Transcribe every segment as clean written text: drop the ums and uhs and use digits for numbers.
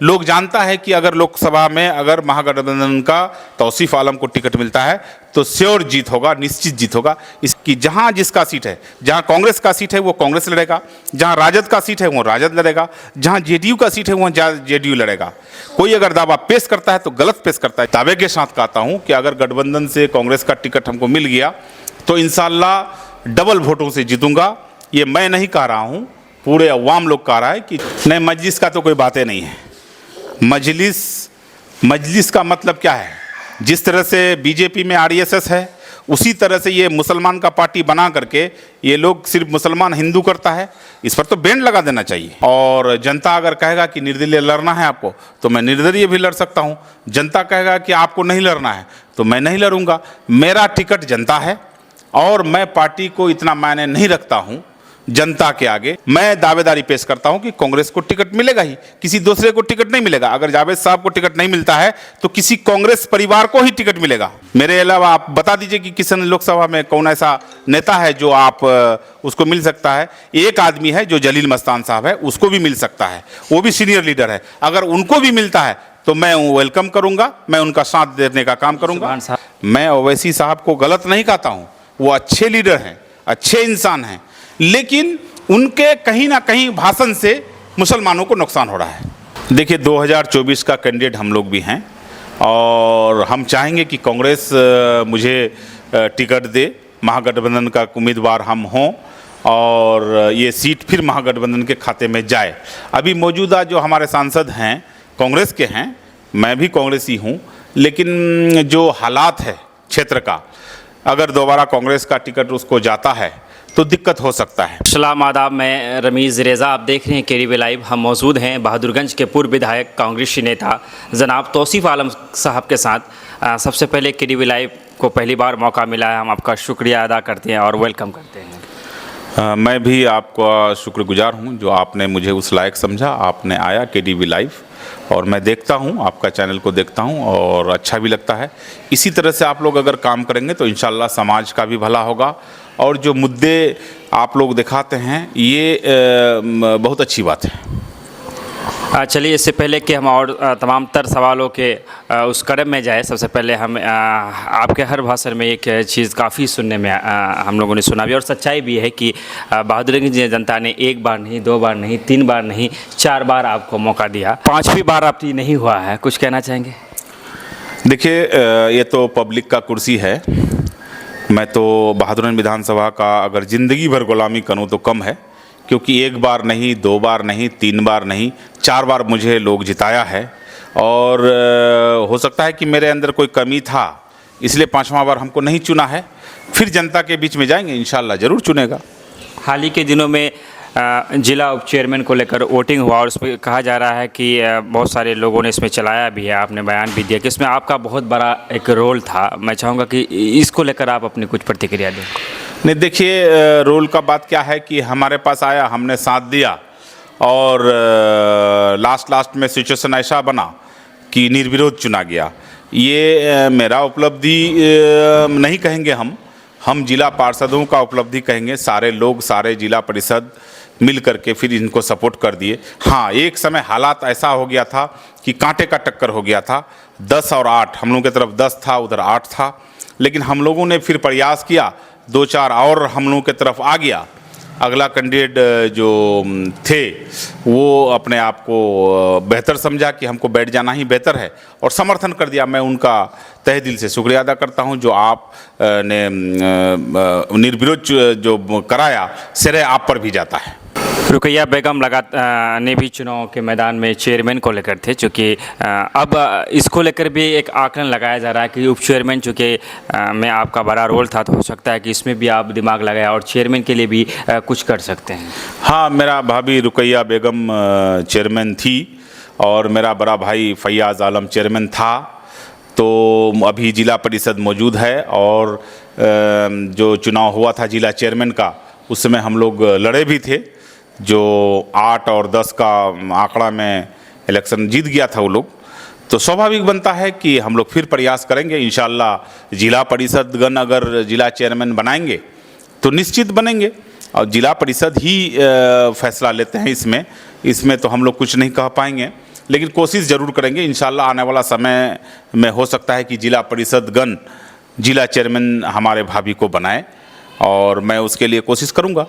लोग जानता है कि अगर लोकसभा में अगर महागठबंधन का तौसीफ आलम को टिकट मिलता है तो श्योर जीत होगा, निश्चित जीत होगा। इसकी जहां जिसका सीट है, जहां कांग्रेस का सीट है वो कांग्रेस लड़ेगा, जहां राजद का सीट है वो राजद लड़ेगा, जहां जेडीयू का सीट है वो जेडीयू लड़ेगा। कोई अगर दावा पेश करता है तो गलत पेश करता है। दावे के साथ कहता हूं कि अगर गठबंधन से कांग्रेस का टिकट हमको मिल गया तो इंशाल्लाह डबल वोटों से जीतूंगा। ये मैं नहीं कह रहा हूं, पूरे अवाम लोग कह रहा है कि नहीं, मजलिस का तो कोई बातें नहीं है। मजलिस का मतलब क्या है? जिस तरह से बीजेपी में आरएसएस है, उसी तरह से ये मुसलमान का पार्टी बना करके ये लोग सिर्फ मुसलमान हिंदू करता है। इस पर तो बैन लगा देना चाहिए। और जनता अगर कहेगा कि निर्दलीय लड़ना है आपको, तो मैं निर्दलीय भी लड़ सकता हूँ। जनता कहेगा कि आपको नहीं लड़ना है तो मैं नहीं लड़ूंगा। मेरा टिकट जनता है और मैं पार्टी को इतना मायने नहीं रखता हूँ जनता के आगे। मैं दावेदारी पेश करता हूं कि कांग्रेस को टिकट मिलेगा ही, किसी दूसरे को टिकट नहीं मिलेगा। अगर जावेद साहब को टिकट नहीं मिलता है तो किसी कांग्रेस परिवार को ही टिकट मिलेगा। मेरे अलावा आप बता दीजिए कि किशन लोकसभा में कौन ऐसा नेता है जो आप उसको मिल सकता है। एक आदमी है जो जलील मस्तान साहब है, उसको भी मिल सकता है, वो भी सीनियर लीडर है। अगर उनको भी मिलता है तो मैं वेलकम करूंगा, मैं उनका साथ देने का काम करूंगा। मैं ओवैसी साहब को गलत नहीं कहता हूं, वो अच्छे लीडर हैं, अच्छे इंसान हैं, लेकिन उनके कहीं ना कहीं भाषण से मुसलमानों को नुकसान हो रहा है। देखिए, 2024 का कैंडिडेट हम लोग भी हैं और हम चाहेंगे कि कांग्रेस मुझे टिकट दे, महागठबंधन का उम्मीदवार हम हों और ये सीट फिर महागठबंधन के खाते में जाए। अभी मौजूदा जो हमारे सांसद हैं कांग्रेस के हैं, मैं भी कांग्रेसी हूँ, लेकिन जो हालात है क्षेत्र का, अगर दोबारा कांग्रेस का टिकट उसको जाता है तो दिक्कत हो सकता है। सलाम आदाब, मैं रमीज़ रेज़ा, आप देख रहे हैं केडीवी लाइव। हम मौजूद हैं बहादुरगंज के पूर्व विधायक कांग्रेसी नेता जनाब तौसीफ आलम साहब के साथ। सबसे पहले केडीवी लाइव को पहली बार मौका मिला है, हम आपका शुक्रिया अदा करते हैं और वेलकम करते हैं। मैं भी आपका शुक्रगुजार हूं जो आपने मुझे उस लायक समझा, आपने आया केडीवी लाइव, और मैं देखता हूं, आपका चैनल को देखता हूं और अच्छा भी लगता है। इसी तरह से आप लोग अगर काम करेंगे तो इंशाल्लाह समाज का भी भला होगा और जो मुद्दे आप लोग दिखाते हैं ये बहुत अच्छी बात है। चलिए, इससे पहले कि हम और तमाम तर सवालों के उस कदम में जाए, सबसे पहले हम आपके हर भाषण में एक चीज़ काफ़ी सुनने में हम लोगों ने सुना भी और सच्चाई भी है कि बहादुरगंज जनता ने एक बार नहीं, दो बार नहीं, तीन बार नहीं, 4 बार आपको मौका दिया, 5वीं बार अब नहीं हुआ है। कुछ कहना चाहेंगे? देखिए, ये तो पब्लिक का कुर्सी है। मैं तो बहादुरगंज विधानसभा का अगर ज़िंदगी भर गुलामी करूँ तो कम है, क्योंकि एक बार नहीं, 2 बार नहीं, 3 बार नहीं, 4 बार मुझे लोग जिताया है। और हो सकता है कि मेरे अंदर कोई कमी था, इसलिए 5वां बार हमको नहीं चुना है। फिर जनता के बीच में जाएंगे, इंशाल्लाह ज़रूर चुनेगा। हाल ही के दिनों में जिला उप चेयरमैन को लेकर वोटिंग हुआ और उसमें कहा जा रहा है कि बहुत सारे लोगों ने इसमें चलाया भी है, आपने बयान भी दिया कि इसमें आपका बहुत बड़ा एक रोल था। मैं चाहूँगा कि इसको लेकर आप अपनी कुछ प्रतिक्रिया दें। नहीं, देखिए, रोल का बात क्या है कि हमारे पास आया, हमने साथ दिया और लास्ट में सिचुएशन ऐसा बना कि निर्विरोध चुना गया। ये मेरा उपलब्धि नहीं कहेंगे हम जिला पार्षदों का उपलब्धि कहेंगे। सारे लोग, सारे जिला परिषद मिल करके फिर इनको सपोर्ट कर दिए। हाँ, एक समय हालात ऐसा हो गया था कि कांटे का टक्कर हो गया था, 10 और 8, हम लोगों की तरफ 10 था, उधर 8 था, लेकिन हम लोगों ने फिर प्रयास किया, 2-4 और हम लोगों की तरफ आ गया। अगला कैंडिडेट जो थे वो अपने आप को बेहतर समझा कि हमको बैठ जाना ही बेहतर है और समर्थन कर दिया। मैं उनका तहे दिल से शुक्रिया अदा करता हूं। जो आप ने निर्विरोध जो कराया, श्रेय आप पर भी जाता है। रुकैया बेगम ने भी चुनाव के मैदान में चेयरमैन को लेकर थे, चूँकि अब इसको लेकर भी एक आकलन लगाया जा रहा है कि उप चेयरमैन चूँकि में आपका बड़ा रोल था, तो हो सकता है कि इसमें भी आप दिमाग लगाया और चेयरमैन के लिए भी कुछ कर सकते हैं। हाँ, मेरा भाभी रुकैया बेगम चेयरमैन थी और मेरा बड़ा भाई फैयाज़ आलम चेयरमैन था। तो अभी जिला परिषद मौजूद है और जो चुनाव हुआ था जिला चेयरमैन का, उस समय हम लोग लड़े भी थे। जो 8 और 10 का आंकड़ा में इलेक्शन जीत गया था वो लोग, तो स्वाभाविक बनता है कि हम लोग फिर प्रयास करेंगे। इंशाल्लाह जिला परिषदगण अगर जिला चेयरमैन बनाएंगे तो निश्चित बनेंगे और जिला परिषद ही फैसला लेते हैं इसमें तो हम लोग कुछ नहीं कह पाएंगे। लेकिन कोशिश ज़रूर करेंगे इंशाल्लाह। आने वाला समय में हो सकता है कि जिला परिषदगण जिला चेयरमैन हमारे भाभी को बनाए, और मैं उसके लिए कोशिश करूँगा।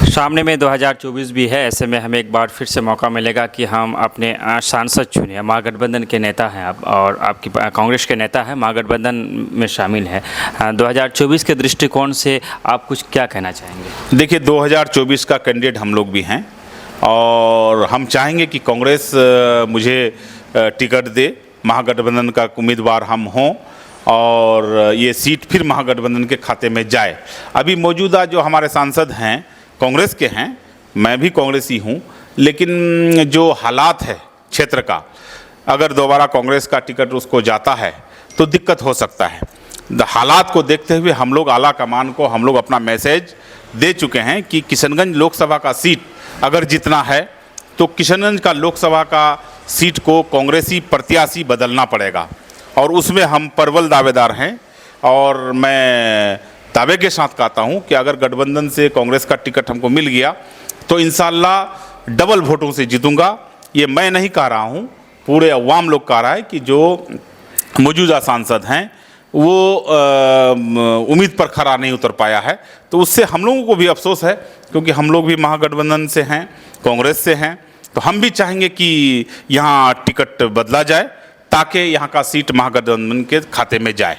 सामने में 2024 भी है, ऐसे में हमें एक बार फिर से मौका मिलेगा कि हम अपने सांसद चुने। महागठबंधन के नेता हैं आप, और आपकी कांग्रेस के नेता हैं, महागठबंधन में शामिल है। 2024 के दृष्टिकोण से आप कुछ क्या कहना चाहेंगे? देखिए, 2024 का कैंडिडेट हम लोग भी हैं, और हम चाहेंगे कि कांग्रेस मुझे टिकट दे, महागठबंधन का उम्मीदवार हम हों, और ये सीट फिर महागठबंधन के खाते में जाए। अभी मौजूदा जो हमारे सांसद हैं कांग्रेस के हैं, मैं भी कांग्रेसी हूँ, लेकिन जो हालात है क्षेत्र का, अगर दोबारा कांग्रेस का टिकट उसको जाता है तो दिक्कत हो सकता है। हालात को देखते हुए हम लोग आला कमान को हम लोग अपना मैसेज दे चुके हैं कि किशनगंज लोकसभा का सीट अगर जितना है तो किशनगंज का लोकसभा का सीट को कांग्रेसी प्रत्याशी बदलना पड़ेगा, और उसमें हम प्रबल दावेदार हैं। और मैं दावे के साथ कहता हूं कि अगर गठबंधन से कांग्रेस का टिकट हमको मिल गया तो इंशाल्लाह डबल वोटों से जीतूंगा। ये मैं नहीं कह रहा हूं, पूरे अवाम लोग कह रहा है कि जो मौजूदा सांसद हैं वो उम्मीद पर खरा नहीं उतर पाया है, तो उससे हम लोगों को भी अफसोस है, क्योंकि हम लोग भी महागठबंधन से हैं, कांग्रेस से हैं। तो हम भी चाहेंगे कि यहाँ टिकट बदला जाए ताकि यहाँ का सीट महागठबंधन के खाते में जाए।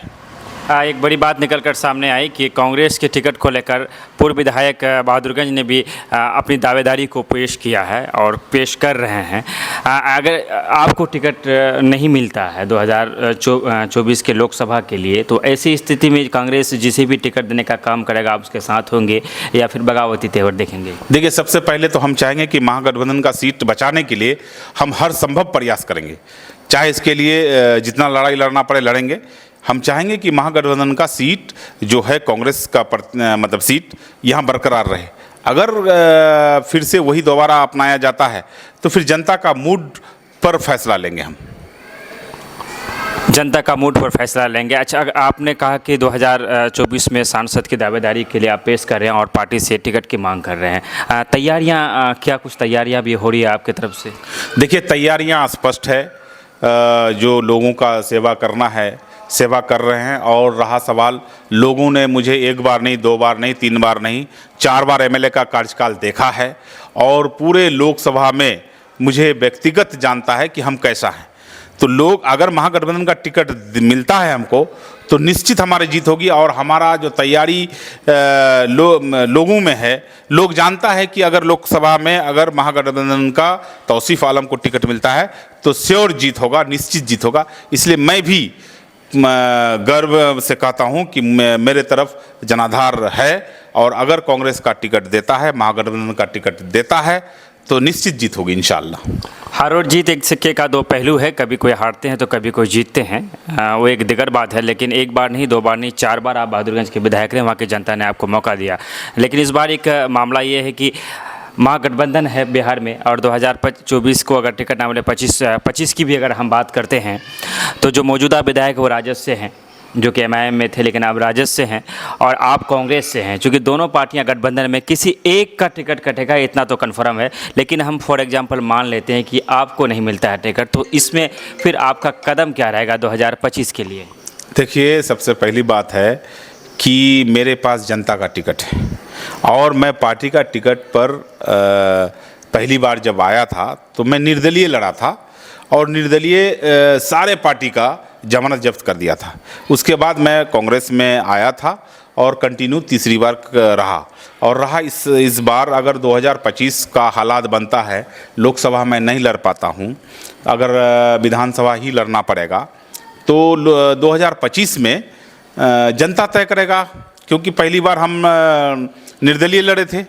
एक बड़ी बात निकल कर सामने आई कि कांग्रेस के टिकट को लेकर पूर्व विधायक बहादुरगंज ने भी अपनी दावेदारी को पेश किया है और पेश कर रहे हैं। अगर आपको टिकट नहीं मिलता है 2024 के लोकसभा के लिए, तो ऐसी स्थिति में कांग्रेस जिसे भी टिकट देने का काम करेगा आप उसके साथ होंगे या फिर बगावती तेवर देखेंगे? देखिए, सबसे पहले तो हम चाहेंगे कि महागठबंधन का सीट बचाने के लिए हम हर संभव प्रयास करेंगे, चाहे इसके लिए जितना लड़ाई लड़ना पड़े लड़ेंगे। हम चाहेंगे कि महागठबंधन का सीट जो है कांग्रेस का मतलब सीट यहाँ बरकरार रहे। अगर फिर से वही दोबारा अपनाया जाता है तो फिर जनता का मूड पर फैसला लेंगे हम। जनता का मूड पर फैसला लेंगे। अच्छा, आपने कहा कि 2024 में सांसद की दावेदारी के लिए आप पेश कर रहे हैं और पार्टी से टिकट की मांग कर रहे हैं। तैयारियां, क्या कुछ तैयारियां भी हो रही है आपकी तरफ से? देखिए, तैयारियां स्पष्ट है, जो लोगों का सेवा करना है सेवा कर रहे हैं। और रहा सवाल, लोगों ने मुझे एक बार नहीं, दो बार नहीं, तीन बार नहीं, 4 बार एमएलए का कार्यकाल देखा है, और पूरे लोकसभा में मुझे व्यक्तिगत जानता है कि हम कैसा हैं। तो लोग, अगर महागठबंधन का टिकट मिलता है हमको तो निश्चित हमारी जीत होगी। और हमारा जो तैयारी लोगों में है, लोग जानता है कि अगर लोकसभा में अगर महागठबंधन का तौसीफ आलम को टिकट मिलता है तो श्योर जीत होगा, निश्चित जीत होगा। इसलिए मैं भी गर्व से कहता हूं कि मेरे तरफ जनाधार है, और अगर कांग्रेस का टिकट देता है, महागठबंधन का टिकट देता है तो निश्चित जीत होगी इंशाल्लाह। हार और जीत एक सिक्के का दो पहलू है, कभी कोई हारते हैं तो कभी कोई जीतते हैं, वो एक दिगर बात है। लेकिन एक बार नहीं, दो बार नहीं, 4 बार आप बहादुरगंज के विधायक रहे, वहाँ की जनता ने आपको मौका दिया। लेकिन इस बार एक मामला ये है कि महागठबंधन है बिहार में, और 2024 को अगर टिकट ना मिले, 25 की भी अगर हम बात करते हैं, तो जो मौजूदा विधायक वो राजद से हैं, जो कि एमआईएम में थे लेकिन अब राजद से हैं, और आप कांग्रेस से हैं। चूँकि दोनों पार्टियां गठबंधन में, किसी एक का टिकट कटेगा इतना तो कन्फर्म है। लेकिन हम फॉर एग्जांपल मान लेते हैं कि आपको नहीं मिलता है टिकट, तो इसमें फिर आपका कदम क्या रहेगा 2025 के लिए? देखिए, सबसे पहली बात है कि मेरे पास जनता का टिकट है, और मैं पार्टी का टिकट पर पहली बार जब आया था तो मैं निर्दलीय लड़ा था, और निर्दलीय सारे पार्टी का जमानत जब्त कर दिया था। उसके बाद मैं कांग्रेस में आया था और कंटिन्यू तीसरी बार रहा। इस बार अगर 2025 का हालात बनता है, लोकसभा में नहीं लड़ पाता हूँ, अगर विधानसभा ही लड़ना पड़ेगा, तो 2025 में जनता तय करेगा। क्योंकि पहली बार हम निर्दलीय लड़े थे,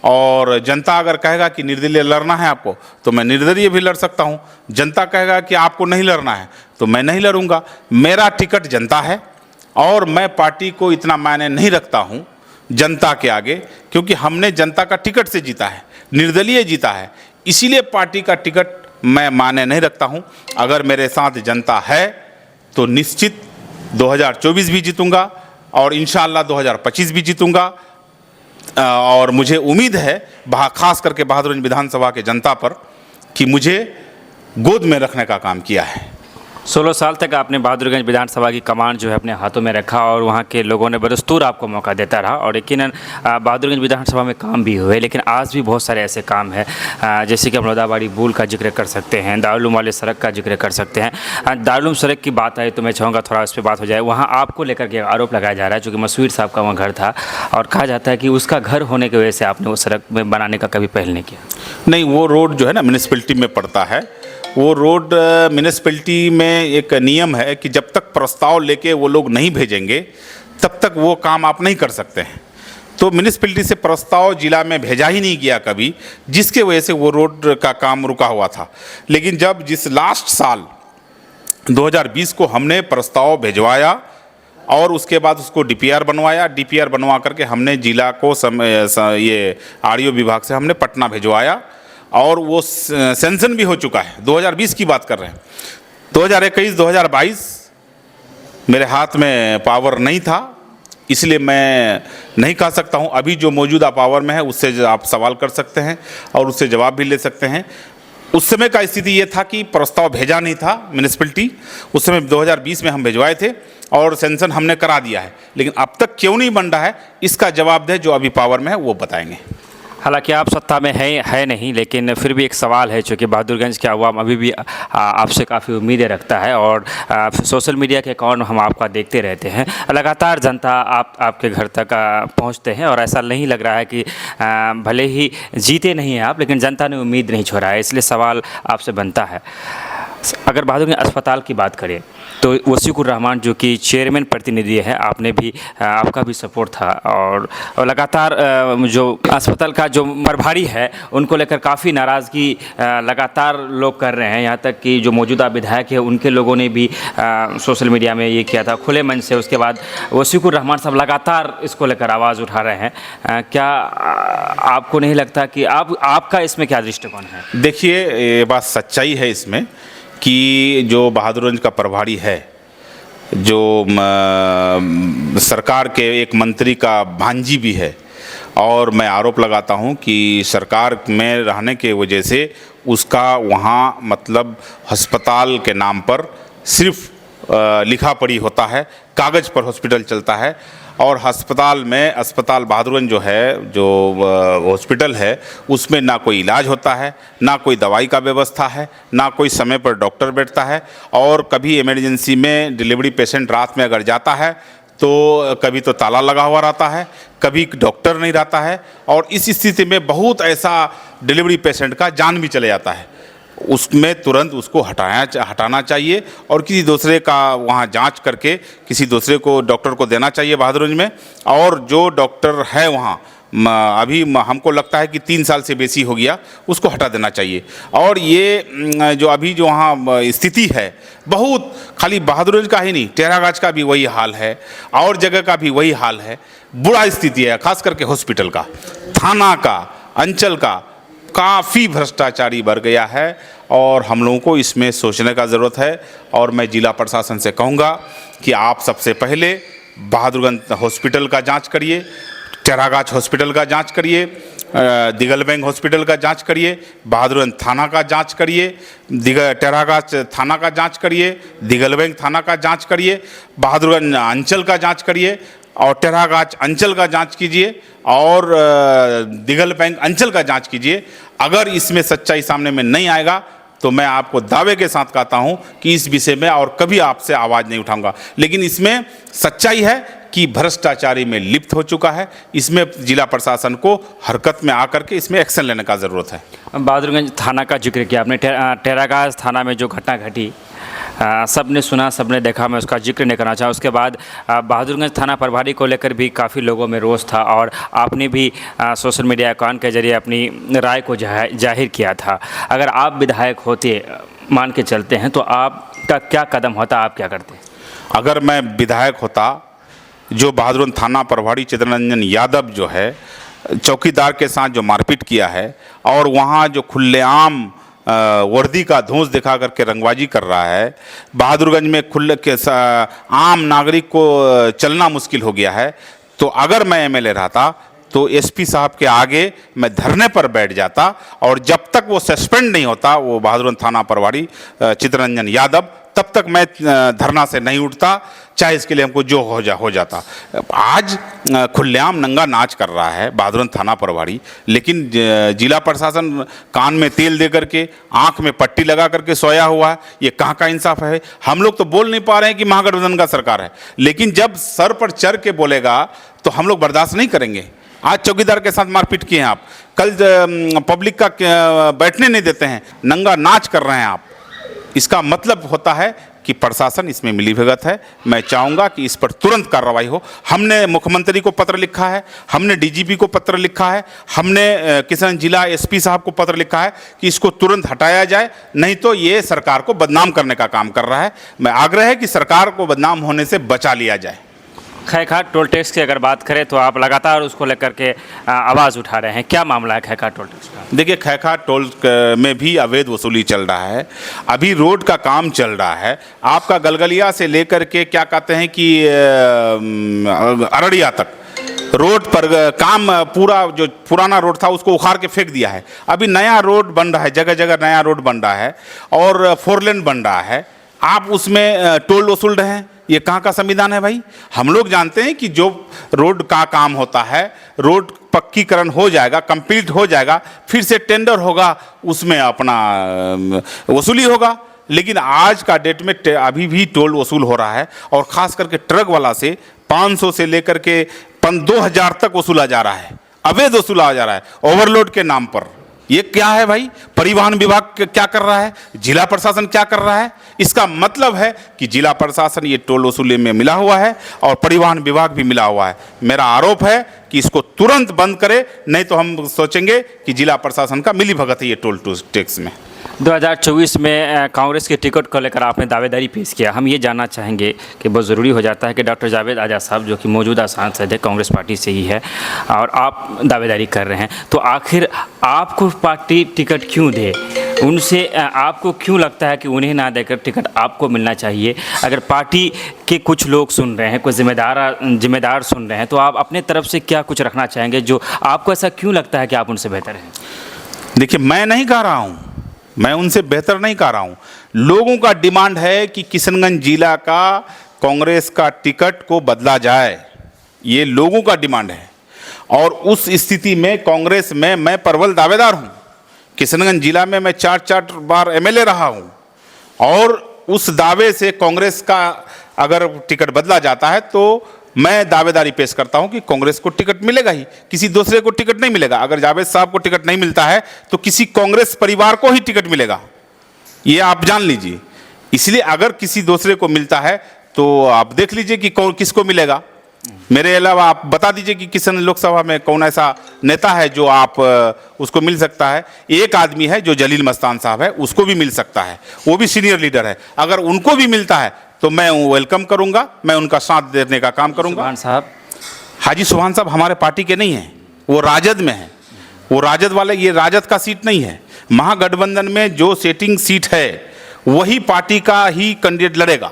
और जनता अगर कहेगा कि निर्दलीय लड़ना है आपको, तो मैं निर्दलीय भी लड़ सकता हूं। जनता कहेगा कि आपको नहीं लड़ना है तो मैं नहीं लड़ूंगा। मेरा टिकट जनता है, और मैं पार्टी को इतना मायने नहीं रखता हूं जनता के आगे, क्योंकि हमने जनता का टिकट से जीता है, निर्दलीय जीता है। इसीलिए पार्टी का टिकट मैं मायने नहीं रखता हूं। अगर मेरे साथ जनता है तो निश्चित 2024 भी जीतूंगा, और इंशाअल्लाह 2025 भी जीतूंगा। और मुझे उम्मीद है खास करके बहादुरगंज विधानसभा के जनता पर कि मुझे गोद में रखने का काम किया है। 16 साल तक आपने बहादुरगंज विधानसभा की कमान जो है अपने हाथों में रखा और वहाँ के लोगों ने बदस्तूर आपको मौका देता रहा और यकीनन बहादुरगंज विधानसभा में काम भी हुए, लेकिन आज भी बहुत सारे ऐसे काम हैं जैसे कि हम लोदाबाड़ी पुल का जिक्र कर सकते हैं, दारुल वाले सड़क का जिक्र कर सकते हैं। दारुल सड़क की बात आए तो मैं चाहूँगा थोड़ा उस पर बात हो जाए। वहाँ आपको लेकर के आरोप लगाया जा रहा है, चूँकि मसूर साहब का वहाँ घर था और कहा जाता है कि उसका घर होने की वजह से आपने वो सड़क में बनाने का कभी पहल नहीं किया। नहीं, वो रोड जो है ना म्यूनिसिपैलिटी में पड़ता है। वो रोड म्यूनिसिपैलिटी में एक नियम है कि जब तक प्रस्ताव लेके वो लोग नहीं भेजेंगे तब तक वो काम आप नहीं कर सकते हैं। तो म्यूनिसिपैलिटी से प्रस्ताव जिला में भेजा ही नहीं गया कभी, जिसके वजह से वो रोड का काम रुका हुआ था। लेकिन जब जिस लास्ट साल 2020 को हमने प्रस्ताव भिजवाया और उसके बाद उसको डीपीआर बनवाया, डीपीआर बनवा करके हमने जिला को ये आरडीओ विभाग से हमने पटना भिजवाया और वो सेंक्शन भी हो चुका है। 2020 की बात कर रहे हैं। 2021 2022 मेरे हाथ में पावर नहीं था, इसलिए मैं नहीं कह सकता हूं। अभी जो मौजूदा पावर में है उससे आप सवाल कर सकते हैं और उससे जवाब भी ले सकते हैं। उस समय का स्थिति ये था कि प्रस्ताव भेजा नहीं था म्यूनिसिपैलिटी, उस समय 2020 में हम भिजवाए थे और सेंक्शन हमने करा दिया है। लेकिन अब तक क्यों नहीं बन रहा है इसका जवाब दे जो अभी पावर में है वो बताएंगे। हालांकि आप सत्ता में है नहीं, लेकिन फिर भी एक सवाल है, चूँकि बहादुरगंज के अवाम अभी भी आपसे काफ़ी उम्मीदें रखता है और सोशल मीडिया के अकाउंट हम आपका देखते रहते हैं। लगातार जनता आपके घर तक पहुंचते हैं और ऐसा नहीं लग रहा है कि भले ही जीते नहीं हैं आप, लेकिन जनता ने उम्मीद नहीं छोड़ा है। इसलिए सवाल आपसे बनता है, अगर बहादुरगंज अस्पताल की बात करें तो वसीकुर रहमान जो कि चेयरमैन प्रतिनिधि है, आपने भी आपका भी सपोर्ट था और लगातार जो अस्पताल का जो प्रभारी है उनको लेकर काफ़ी नाराज़गी लगातार लोग कर रहे हैं। यहाँ तक कि जो मौजूदा विधायक है उनके लोगों ने भी सोशल मीडिया में ये किया था खुले मन से। उसके बाद वसीकुर रहमान साहब लगातार इसको लेकर आवाज़ उठा रहे हैं। क्या आपको नहीं लगता कि आपका इसमें क्या दृष्टिकोण है? देखिए, ये बात सच्चाई है इसमें कि जो बहादुरगंज का प्रभारी है, जो सरकार के एक मंत्री का भांजी भी है, और मैं आरोप लगाता हूं कि सरकार में रहने के वजह से उसका वहां मतलब अस्पताल के नाम पर सिर्फ लिखा पढ़ी होता है, कागज़ पर हॉस्पिटल चलता है और अस्पताल बहादुरगंज जो है, जो हॉस्पिटल है, उसमें ना कोई इलाज होता है, ना कोई दवाई का व्यवस्था है, ना कोई समय पर डॉक्टर बैठता है। और कभी इमरजेंसी में डिलीवरी पेशेंट रात में अगर जाता है तो कभी तो ताला लगा हुआ रहता है, कभी डॉक्टर नहीं रहता है और इस स्थिति में बहुत ऐसा डिलीवरी पेशेंट का जान भी चले जाता है। उसमें तुरंत उसको हटाना चाहिए और किसी दूसरे का वहाँ जांच करके किसी दूसरे को डॉक्टर को देना चाहिए बहादुरगंज में। और जो डॉक्टर है वहाँ अभी हमको लगता है कि 3 साल से बेसी हो गया, उसको हटा देना चाहिए। और ये जो अभी जो वहाँ स्थिति है, बहुत खाली बहादुरगंज का ही नहीं, टेरागाछ का भी वही हाल है और जगह का भी वही हाल है। बुरा स्थिति है, खास करके हॉस्पिटल का, थाना का, अंचल का काफ़ी भ्रष्टाचारी बढ़ गया है और हम लोगों को इसमें सोचने का ज़रूरत है। और मैं जिला प्रशासन से कहूँगा कि आप सबसे पहले बहादुरगंज हॉस्पिटल का जांच करिए, टेरागाछ हॉस्पिटल का जांच करिए, दिगलबैंग हॉस्पिटल का जांच करिए, बहादुरगंज थाना का जांच करिए, टेरागाछ थाना का जांच करिए, दिगलबैंग थाना का जांच करिए, बहादुरगंज अंचल का जांच करिए और टेरागाछ अंचल का जांच कीजिए और दिगलबैंग अंचल का जांच कीजिए। अगर इसमें सच्चाई सामने में नहीं आएगा तो मैं आपको दावे के साथ कहता हूं कि इस विषय में और कभी आपसे आवाज़ नहीं उठाऊंगा। लेकिन इसमें सच्चाई है कि भ्रष्टाचारी में लिप्त हो चुका है। इसमें जिला प्रशासन को हरकत में आकर के इसमें एक्शन लेने का ज़रूरत है। बहादुरगंज थाना का जिक्र किया आपने, टेरागाछ थाना में जो घटना घटी सबने सुना, सबने देखा, मैं उसका जिक्र नहीं करना चाहा। उसके बाद बहादुरगंज थाना प्रभारी को लेकर भी काफ़ी लोगों में रोष था और आपने भी सोशल मीडिया अकाउंट के जरिए अपनी राय को जाहिर किया था। अगर आप विधायक होते, मान के चलते हैं, तो आपका क्या कदम होता, आप क्या करते? अगर मैं विधायक होता, जो बहादुरगंज थाना प्रभारी चितरंजन यादव जो है चौकीदार के साथ जो मारपीट किया है और वहाँ जो खुलेआम वर्दी का धौंस दिखा करके रंगबाजी कर रहा है, बहादुरगंज में खुले के आम नागरिक को चलना मुश्किल हो गया है। तो अगर मैं एमएलए रहता तो एसपी साहब के आगे मैं धरने पर बैठ जाता, और जब तक वो सस्पेंड नहीं होता वो बहादुरगंज थाना प्रभारी चित्तरंजन यादव, तब तक मैं धरना से नहीं उठता, चाहे इसके लिए हमको जो हो जाता। आज खुलेआम नंगा नाच कर रहा है बहादुरगंज थाना प्रभारी, लेकिन जिला प्रशासन कान में तेल दे करके, आंख में पट्टी लगा करके सोया हुआ है। ये कहाँ का इंसाफ है? हम लोग तो बोल नहीं पा रहे हैं कि महागठबंधन का सरकार है, लेकिन जब सर पर चढ़ के बोलेगा तो हम लोग बर्दाश्त नहीं करेंगे। आज चौकीदार के साथ मारपीट किए हैं आप, कल पब्लिक का बैठने नहीं देते हैं, नंगा नाच कर रहे हैं आप। इसका मतलब होता है कि प्रशासन इसमें मिलीभगत है। मैं चाहूँगा कि इस पर तुरंत कार्रवाई हो। हमने मुख्यमंत्री को पत्र लिखा है, हमने डीजीपी को पत्र लिखा है, हमने किशनगंज जिला एसपी साहब को पत्र लिखा है कि इसको तुरंत हटाया जाए, नहीं तो ये सरकार को बदनाम करने का काम कर रहा है। मैं आग्रह है कि सरकार को बदनाम होने से बचा लिया जाए। खैखाट टोल टैक्स की अगर बात करें तो आप लगातार उसको लेकर के आवाज़ उठा रहे हैं, क्या मामला है खैखाट टोल टैक्स का? देखिए, खैखाट टोल में भी अवैध वसूली चल रहा है। अभी रोड का काम चल रहा है, आपका गलगलिया से लेकर के क्या कहते हैं कि अररिया तक रोड पर काम पूरा, जो पुराना रोड था उसको उखाड़ के फेंक दिया है। अभी नया रोड बन रहा है, जगह जगह नया रोड बन रहा है और 4 लेन बन रहा है। आप उसमें टोल वसूल रहे हैं, ये कहाँ का संविधान है भाई? हम लोग जानते हैं कि जो रोड का काम होता है, रोड पक्कीकरण हो जाएगा, कंप्लीट हो जाएगा, फिर से टेंडर होगा, उसमें अपना वसूली होगा। लेकिन आज का डेट में अभी भी टोल वसूल हो रहा है, और ख़ास करके ट्रक वाला से 500 से लेकर के 2000 तक वसूला जा रहा है, अवैध वसूला जा रहा है ओवरलोड के नाम पर। ये क्या है भाई? परिवहन विभाग क्या कर रहा है, जिला प्रशासन क्या कर रहा है? इसका मतलब है कि जिला प्रशासन ये टोल वसूली में मिला हुआ है और परिवहन विभाग भी मिला हुआ है। मेरा आरोप है कि इसको तुरंत बंद करे, नहीं तो हम सोचेंगे कि जिला प्रशासन का मिलीभगत है ये टोल टैक्स में। 2024 में कांग्रेस के टिकट को लेकर आपने दावेदारी पेश किया। हम ये जानना चाहेंगे कि बहुत ज़रूरी हो जाता है कि डॉक्टर जावेद आज़ाद साहब, जो कि मौजूदा सांसद है, कांग्रेस पार्टी से ही है, और आप दावेदारी कर रहे हैं, तो आखिर आपको पार्टी टिकट क्यों दे? उनसे आपको क्यों लगता है कि उन्हें ना देकर टिकट आपको मिलना चाहिए? अगर पार्टी के कुछ लोग सुन रहे हैं, कुछ जिम्मेदार सुन रहे हैं, तो आप अपने तरफ से क्या कुछ रखना चाहेंगे जो आपको ऐसा क्यों लगता है कि आप उनसे बेहतर हैं? देखिए, मैं नहीं कह रहा हूँ, मैं उनसे बेहतर नहीं कह रहा हूँ। लोगों का डिमांड है कि किशनगंज जिला का कांग्रेस का टिकट को बदला जाए, ये लोगों का डिमांड है। और उस स्थिति में कांग्रेस में मैं प्रबल दावेदार हूँ। किशनगंज जिला में मैं 4 बार एमएलए रहा हूँ, और उस दावे से कांग्रेस का अगर टिकट बदला जाता है तो मैं दावेदारी पेश करता हूं कि कांग्रेस को टिकट मिलेगा ही, किसी दूसरे को टिकट नहीं मिलेगा। अगर जावेद साहब को टिकट नहीं मिलता है तो किसी कांग्रेस परिवार को ही टिकट मिलेगा, ये आप जान लीजिए। इसलिए अगर किसी दूसरे को मिलता है तो आप देख लीजिए कि कौन किसको मिलेगा। मेरे अलावा आप बता दीजिए कि किशनगंज लोकसभा में कौन ऐसा नेता है जो आप उसको मिल सकता है। एक आदमी है जो जलील मस्तान साहब है, उसको भी मिल सकता है, वो भी सीनियर लीडर है। अगर उनको भी मिलता है तो मैं वेलकम करूंगा, मैं उनका साथ देने का काम करूंगा। सुभान साहब, हाजी सुभान साहब हमारे पार्टी के नहीं हैं, वो राजद में हैं। वो राजद वाले, ये राजद का सीट नहीं है। महागठबंधन में जो सेटिंग सीट है वही पार्टी का ही कैंडिडेट लड़ेगा।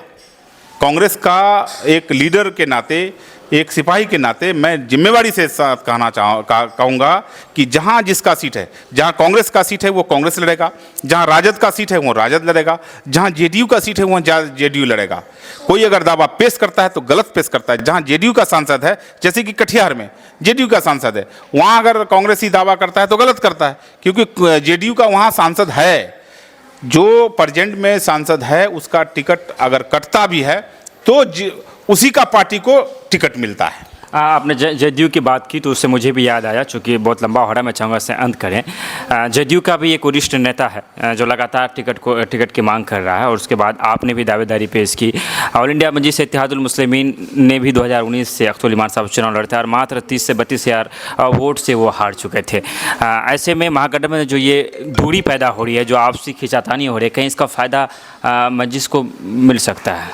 कांग्रेस का एक लीडर के नाते, एक सिपाही के नाते मैं जिम्मेवारी से साथ कहूँगा कि जहाँ जिसका सीट है, जहाँ कांग्रेस का सीट है वो कांग्रेस लड़ेगा, जहाँ राजद का सीट है वो राजद लड़ेगा, जहाँ जेडीयू का सीट है वहाँ जेडीयू लड़ेगा। कोई अगर दावा पेश करता है तो गलत पेश करता है। जहाँ जेडीयू का सांसद है, जैसे कि कटिहार में जेडीयू का सांसद है, वहाँ अगर कांग्रेसी दावा करता है तो गलत करता है, क्योंकि जेडीयू का वहाँ सांसद है। जो प्रेजेंट में सांसद है उसका टिकट अगर कटता भी है तो उसी का पार्टी को टिकट मिलता है। आपने जदयू की बात की तो उससे मुझे भी याद आया, चूँकि बहुत लंबा हो रहा है, मैं चाहूँगा इससे अंत करें। जदयू का भी एक वरिष्ठ नेता है जो लगातार टिकट की मांग कर रहा है, और उसके बाद आपने भी दावेदारी पेश की। ऑल इंडिया मजलिस इत्तेहादुल मुस्लिमीन ने भी 2019 से अख्तरुल ईमान साहब चुनाव लड़े थे और मात्र 30 से 32 हज़ार वोट से वो हार चुके थे। ऐसे में महागठबंधन में जो ये दूरी पैदा हो रही है, जो आपसी खींचातानी हो रही है, कहीं इसका फ़ायदा मजलिस को मिल सकता है?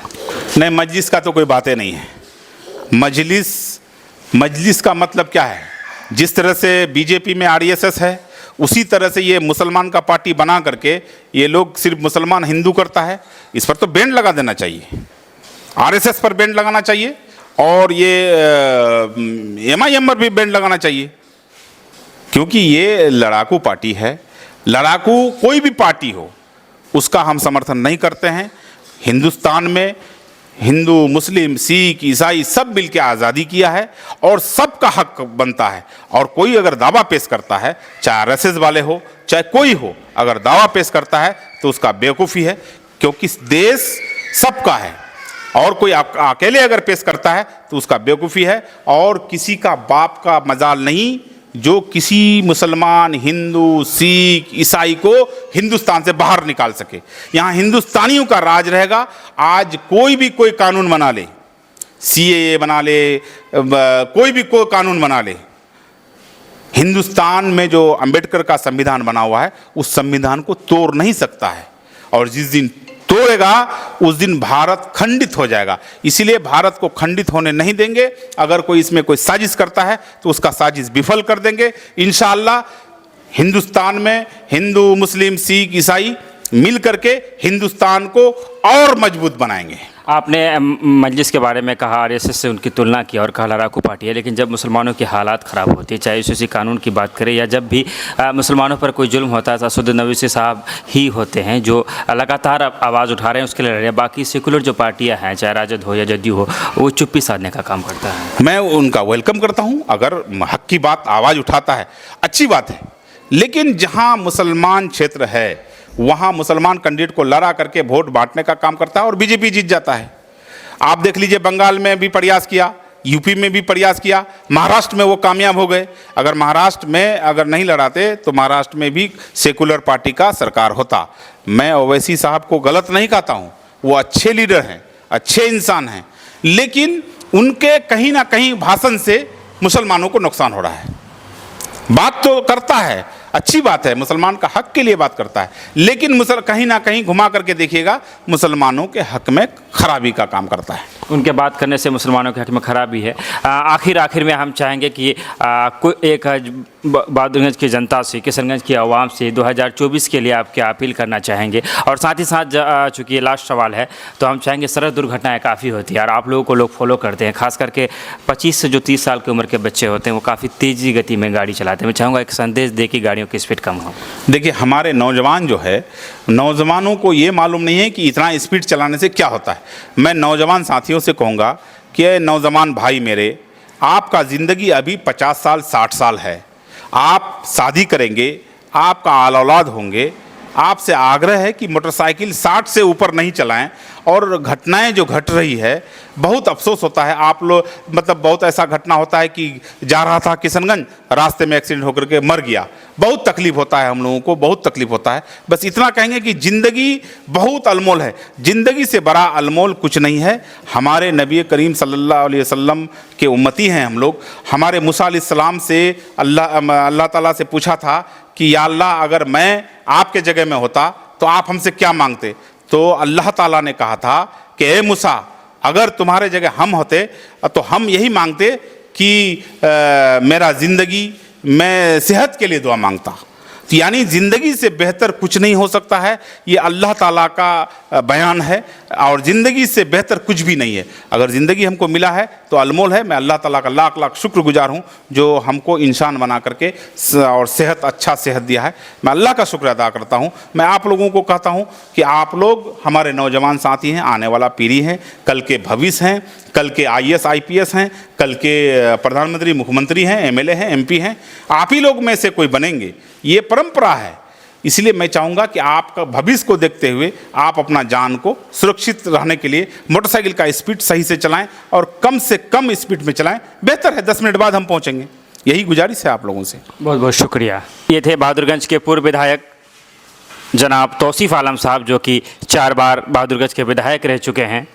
नहीं, मजलिस का तो कोई बातें नहीं है। मजलिस का मतलब क्या है? जिस तरह से बीजेपी में आरएसएस है, उसी तरह से ये मुसलमान का पार्टी बना करके ये लोग सिर्फ मुसलमान हिंदू करता है। इस पर तो बैन लगा देना चाहिए, आरएसएस पर बैन लगाना चाहिए, और ये एमआईएम पर भी बैन लगाना चाहिए। क्योंकि ये लड़ाकू पार्टी है। लड़ाकू कोई भी पार्टी हो उसका हम समर्थन नहीं करते हैं। हिंदुस्तान में हिंदू, मुस्लिम, सिख, ईसाई सब मिलकर आज़ादी किया है और सबका हक बनता है। और कोई अगर दावा पेश करता है, चाहे आरएसएस वाले हो चाहे कोई हो, अगर दावा पेश करता है तो उसका बेवकूफ़ी है, क्योंकि देश सबका है। और कोई अकेले अगर पेश करता है तो उसका बेवकूफ़ी है और किसी का बाप का मजाल नहीं जो किसी मुसलमान, हिंदू, सिख, ईसाई को हिंदुस्तान से बाहर निकाल सके। यहाँ हिंदुस्तानियों का राज रहेगा। आज कोई भी कोई कानून बना ले, सीएए बना ले, कोई भी कोई कानून बना ले, हिंदुस्तान में जो अंबेडकर का संविधान बना हुआ है उस संविधान को तोड़ नहीं सकता है। और जिस दिन तोड़ेगा उस दिन भारत खंडित हो जाएगा। इसीलिए भारत को खंडित होने नहीं देंगे। अगर कोई इसमें कोई साजिश करता है तो उसका साजिश विफल कर देंगे। इंशाअल्लाह हिंदुस्तान में हिंदू, मुस्लिम, सिख, ईसाई मिल करके हिंदुस्तान को और मजबूत बनाएंगे। आपने मजलिस के बारे में कहा, आरएसएस से उनकी तुलना की और कहा लड़ाकू पार्टी है, लेकिन जब मुसलमानों की हालात ख़राब होती है, चाहे यूसीसी कानून की बात करें या जब भी मुसलमानों पर कोई जुल्म होता है, असदुद्दीन ओवैसी साहब ही होते हैं जो लगातार आवाज़ उठा रहे हैं, उसके लिए लड़ रहे हैं। बाकी सेकुलर जो पार्टियाँ हैं, चाहे राजद हो या जदयू हो, वो चुप्पी साधने का काम करता है। मैं उनका वेलकम करता हूँ। अगर हक की बात आवाज़ उठाता है अच्छी बात है, लेकिन जहाँ मुसलमान क्षेत्र है वहाँ मुसलमान कैंडिडेट को लड़ा करके वोट बांटने का काम करता है और बीजेपी जीत जाता है। आप देख लीजिए, बंगाल में भी प्रयास किया, यूपी में भी प्रयास किया, महाराष्ट्र में वो कामयाब हो गए। अगर महाराष्ट्र में अगर नहीं लड़ाते तो महाराष्ट्र में भी सेकुलर पार्टी का सरकार होता। मैं ओवैसी साहब को गलत नहीं कहता हूँ, वो अच्छे लीडर हैं, अच्छे इंसान हैं, लेकिन उनके कहीं ना कहीं भाषण से मुसलमानों को नुकसान हो रहा है। बात तो करता है, अच्छी बात है, मुसलमान का हक के लिए बात करता है, लेकिन कहीं ना कहीं घुमा करके देखिएगा मुसलमानों के हक में खराबी का काम करता है। उनके बात करने से मुसलमानों के हक में खराबी है। आखिर में हम चाहेंगे कि कोई एक बहादुरगंज की जनता से, किशनगंज की आवाम से 2024 के लिए आप क्या अपील करना चाहेंगे? और साथ ही साथ चूँकि ये लास्ट सवाल है, तो हम चाहेंगे, सड़क दुर्घटनाएं काफ़ी होती है और आप लोगों को लोग फॉलो करते हैं, खास करके 25 से जो 30 साल की उम्र के बच्चे होते हैं वो काफ़ी तेज़ी गति में गाड़ी चलाते हैं। मैं चाहूँगा एक संदेश दे कि गाड़ियों की स्पीड कम हो। देखिए, हमारे नौजवान जो है, नौजवानों को ये मालूम नहीं है कि इतना स्पीड चलाने से क्या होता है। मैं नौजवान साथियों से कहूँगा कि नौजवान भाई मेरे, आपका ज़िंदगी अभी 50 साल 60 साल है। आप शादी करेंगे, आपका आल औलाद होंगे, आपसे आग्रह है कि मोटरसाइकिल 60 से ऊपर नहीं चलाएं। और घटनाएं जो घट रही है, बहुत अफसोस होता है। आप लोग मतलब बहुत ऐसा घटना होता है कि जा रहा था किशनगंज, रास्ते में एक्सीडेंट होकर के मर गया। बहुत तकलीफ़ होता है, हम लोगों को बहुत तकलीफ़ होता है। बस इतना कहेंगे कि ज़िंदगी बहुत अनमोल है, ज़िंदगी से बड़ा अनमोल कुछ नहीं है। हमारे नबी करीम सल्लल्लाहु अलैहि वसल्लम के उम्मती हैं हम लोग। हमारे मूसा अलैहिस्सलाम से अल्लाह ताला से पूछा था कि या अल्लाह, अगर मैं आपके जगह में होता तो आप हमसे क्या मांगते? तो अल्लाह ताला ने कहा था कि ए मूसा, अगर तुम्हारे जगह हम होते तो हम यही मांगते कि मेरा ज़िंदगी, मैं सेहत के लिए दुआ मांगता। तो यानी ज़िंदगी से बेहतर कुछ नहीं हो सकता है, ये अल्लाह ताला का बयान है। और ज़िंदगी से बेहतर कुछ भी नहीं है। अगर ज़िंदगी हमको मिला है तो अनमोल है। मैं अल्लाह ताला का लाख लाख शुक्रगुजार हूँ जो हमको इंसान बना करके और सेहत, अच्छा सेहत दिया है। मैं अल्लाह का शुक्र अदा करता हूँ। मैं आप लोगों को कहता हूँ कि आप लोग हमारे नौजवान साथी हैं, आने वाला पीढ़ी हैं, कल के भविष्य हैं, कल के IAS IPS हैं, कल के प्रधानमंत्री, मुख्यमंत्री हैं, MLA हैं, MP हैं। आप ही लोग में से कोई बनेंगे, ये परंपरा है। इसलिए मैं चाहूँगा कि आपका भविष्य को देखते हुए आप अपना जान को सुरक्षित रहने के लिए मोटरसाइकिल का स्पीड सही से चलाएं और कम से कम स्पीड में चलाएं। बेहतर है, 10 मिनट बाद हम पहुँचेंगे। यही गुजारिश है आप लोगों से। बहुत बहुत शुक्रिया। ये थे बहादुरगंज के पूर्व विधायक जनाब तौसीफ़ आलम साहब, जो कि 4 बार बहादुरगंज के विधायक रह चुके हैं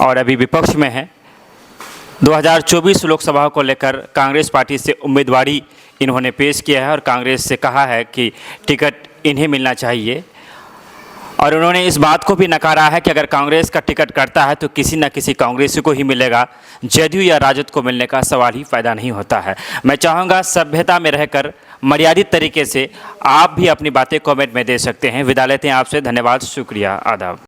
और अभी विपक्ष में हैं। 2024 लोकसभा को लेकर कांग्रेस पार्टी से उम्मीदवारी इन्होंने पेश किया है और कांग्रेस से कहा है कि टिकट इन्हें मिलना चाहिए। और उन्होंने इस बात को भी नकारा है कि अगर कांग्रेस का टिकट करता है तो किसी न किसी कांग्रेसी को ही मिलेगा, जदयू या राजद को मिलने का सवाल ही पैदा नहीं होता है। मैं चाहूँगा सभ्यता में रहकर मर्यादित तरीके से आप भी अपनी बातें कमेंट में दे सकते हैं। विदा लेते हैं आपसे। धन्यवाद, शुक्रिया, आदाब।